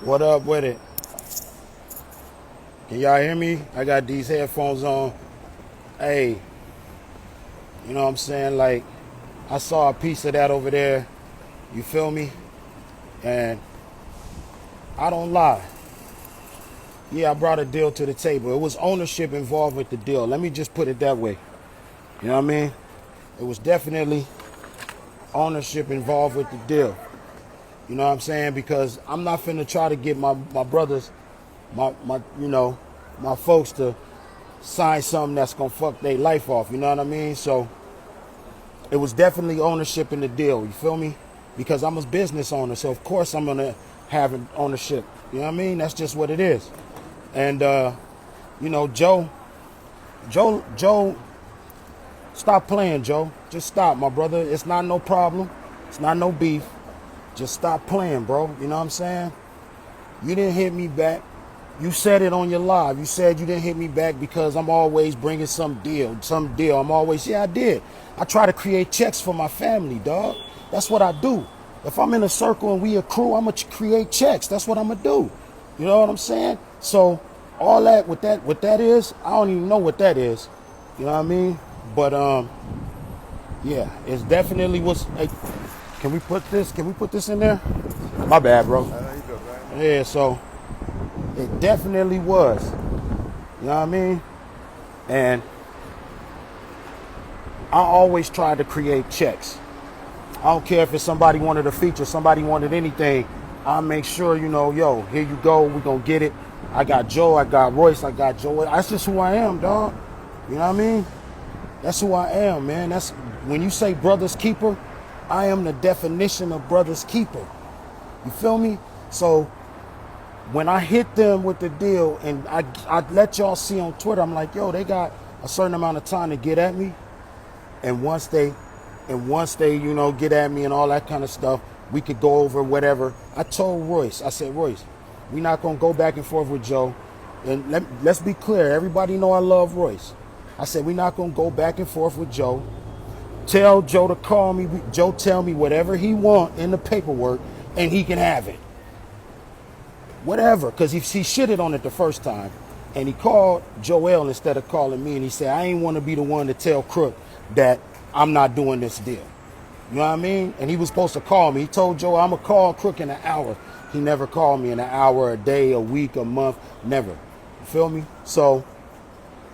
What up with it? Can y'all hear me? I got these headphones on. Hey, you know what I'm saying? Like, I saw a piece of that over there. You feel me? And I don't lie. Yeah, I brought a deal to the table. It was ownership involved with the deal. Let me just put it that way. You know what I mean? It was definitely ownership involved with the deal. You know what I'm saying? Because I'm not finna try to get my brothers, my folks to sign something that's gonna fuck their life off. You know what I mean? So it was definitely ownership in the deal. You feel me? Because I'm a business owner, so of course I'm gonna have an ownership. You know what I mean? That's just what it is. And Joe, stop playing, Joe. Just stop, my brother. It's not no problem. It's not no beef. Just stop playing, bro. You know what I'm saying? You didn't hit me back. You said it on your live. You said you didn't hit me back because I'm always bringing some deal. Yeah, I did. I try to create checks for my family, dog. That's what I do. If I'm in a circle and we a crew, I'm going to create checks. That's what I'm going to do. You know what I'm saying? So all that, what that is, I don't even know what that is. You know what I mean? But, yeah, it's definitely was. Hey, can we put this in there? My bad, bro. Yeah, so it definitely was. You know what I mean? And I always try to create checks. I don't care if it's somebody wanted a feature, somebody wanted anything. I'll make sure, yo, here you go. We're going to get it. I got Joe, I got Royce, I got Joell. That's just who I am, dog. You know what I mean? That's who I am, man. That's when you say brother's keeper, I am the definition of brother's keeper. You feel me? So when I hit them with the deal and I let y'all see on Twitter, I'm like, yo, they got a certain amount of time to get at me. And once they, get at me and all that kind of stuff, we could go over whatever. I told Royce, I said, Royce, we're not going to go back and forth with Joe. And let's be clear. Everybody know I love Royce. I said, we're not going to go back and forth with Joe. Tell Joe to call me. Joe tell me whatever he want in the paperwork and he can have it. Whatever, because he shitted on it the first time. And he called Joell instead of calling me. And he said, I ain't want to be the one to tell Crook that I'm not doing this deal. You know what I mean? And he was supposed to call me. He told Joe, I'm going to call Crook in an hour. He never called me in an hour, a day, a week, a month. Never. You feel me? So,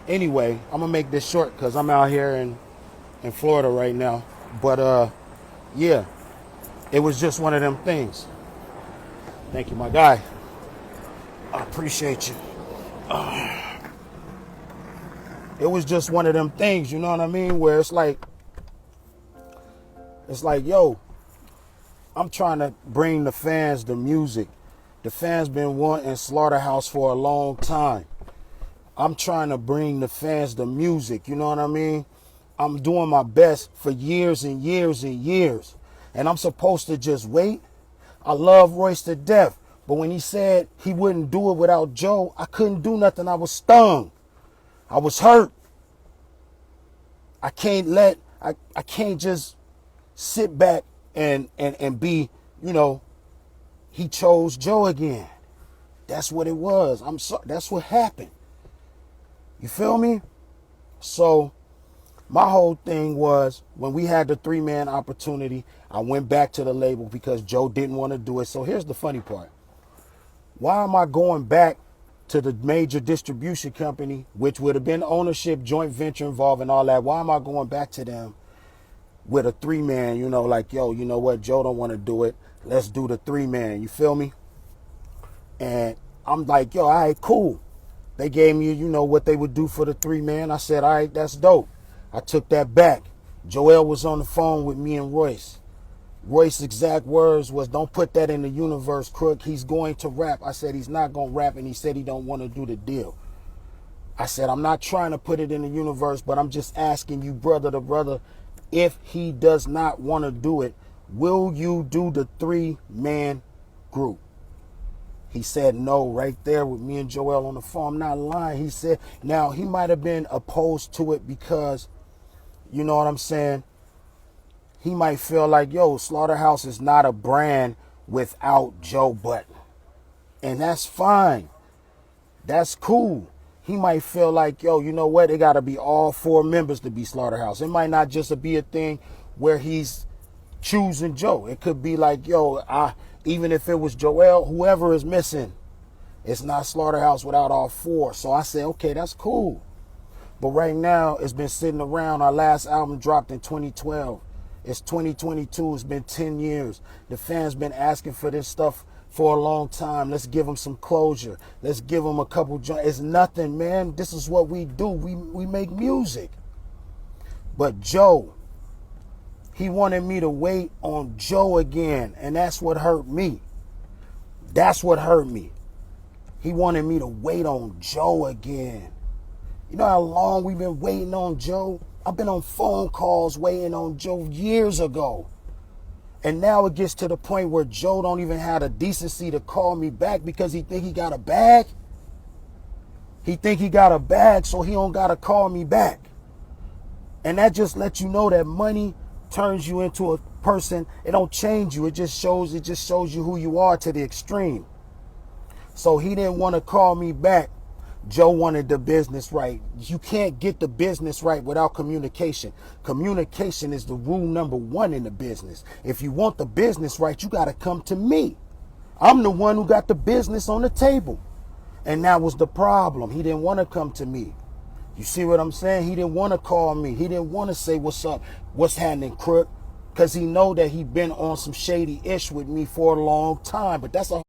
anyway, I'm going to make this short because I'm out here in Florida right now. But, yeah, it was just one of them things. Thank you, my guy. I appreciate you. It was just one of them things, you know what I mean? Where it's like, yo, I'm trying to bring the fans the music. The fans been wanting Slaughterhouse for a long time. I'm trying to bring the fans the music, you know what I mean? I'm doing my best for years and years and years. And I'm supposed to just wait. I love Royce to death. But when he said he wouldn't do it without Joe, I couldn't do nothing. I was stung. I was hurt. I can't just sit back and be, he chose Joe again. That's what it was. I'm sorry. That's what happened. You feel me? So my whole thing was when we had the 3-man opportunity, I went back to the label because Joe didn't want to do it. So here's the funny part. Why am I going back to the major distribution company, which would have been ownership, joint venture involved and all that? Why am I going back to them with a 3-man, like, yo, you know what? Joe don't want to do it. Let's do the 3-man. You feel me? And I'm like, yo, all right, cool. They gave me, what they would do for the 3-man. I said, all right, that's dope. I took that back. Joell was on the phone with me and Royce. Royce's exact words was, don't put that in the universe, Crook. He's going to rap. I said, he's not going to rap, and he said he don't want to do the deal. I said, I'm not trying to put it in the universe, but I'm just asking you, brother to brother, if he does not want to do it, will you do the 3-man group? He said no right there with me and Joell on the phone. I'm not lying. He said, now, he might have been opposed to it because, you know what I'm saying, he might feel like, yo, Slaughterhouse is not a brand without Joe Budden. And that's fine. That's cool. He might feel like, yo, you know what? It got to be all 4 members to be Slaughterhouse. It might not just be a thing where he's choosing Joe. It could be like, yo, even if it was Joell, whoever is missing, it's not Slaughterhouse without all 4. So I said, okay, that's cool. But right now, it's been sitting around. Our last album dropped in 2012. It's 2022. It's been 10 years. The fans been asking for this stuff for a long time. Let's give them some closure. Let's give them a couple joints. It's nothing, man. This is what we do. We make music. But Joe, he wanted me to wait on Joe again, and that's what hurt me. That's what hurt me. He wanted me to wait on Joe again. You know how long we've been waiting on Joe? I've been on phone calls waiting on Joe years ago. And now it gets to the point where Joe don't even have the decency to call me back because he think he got a bag. He think he got a bag, so he don't got to call me back. And that just lets you know that money turns you into a person. It don't change you. It just shows you who you are to the extreme. So he didn't want to call me back. Joe wanted the business right. You can't get the business right without communication. Communication is the rule number 1 in the business. If you want the business right, you got to come to me. I'm the one who got the business on the table. And that was the problem. He didn't want to come to me. You see what I'm saying? He didn't want to call me. He didn't want to say, what's up, what's happening, Crook? Because he know that he been on some shady ish with me for a long time. But that's a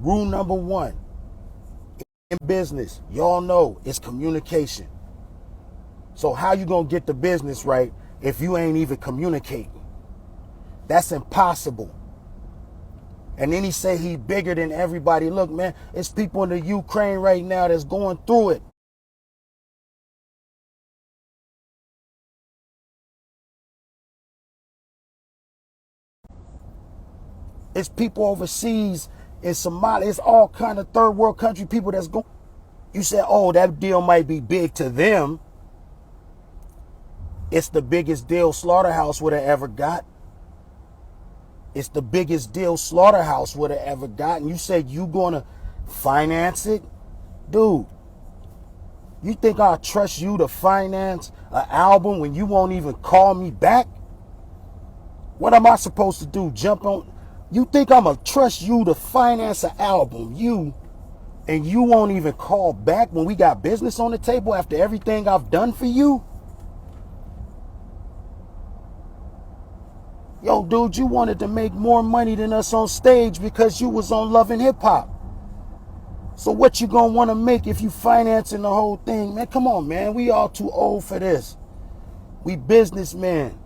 rule number 1 in business. Y'all know it's communication. So how you gonna get the business right if you ain't even communicating? That's impossible. And then he say he bigger than everybody. Look, man, it's people in the Ukraine right now that's going through it. It's people overseas in Somalia. It's all kind of third world country people that's going. You said, oh, that deal might be big to them. It's the biggest deal Slaughterhouse would have ever got. It's the biggest deal Slaughterhouse would have ever gotten. You said you gonna finance it? Dude, you think I'll trust you to finance an album when you won't even call me back? What am I supposed to do? Jump on? You think I'm gonna trust you to finance an album, and you won't even call back when we got business on the table after everything I've done for you? Yo, dude, you wanted to make more money than us on stage because you was on Love and Hip Hop. So what you gonna want to make if you financing the whole thing? Man, come on, man. We all too old for this. We businessmen.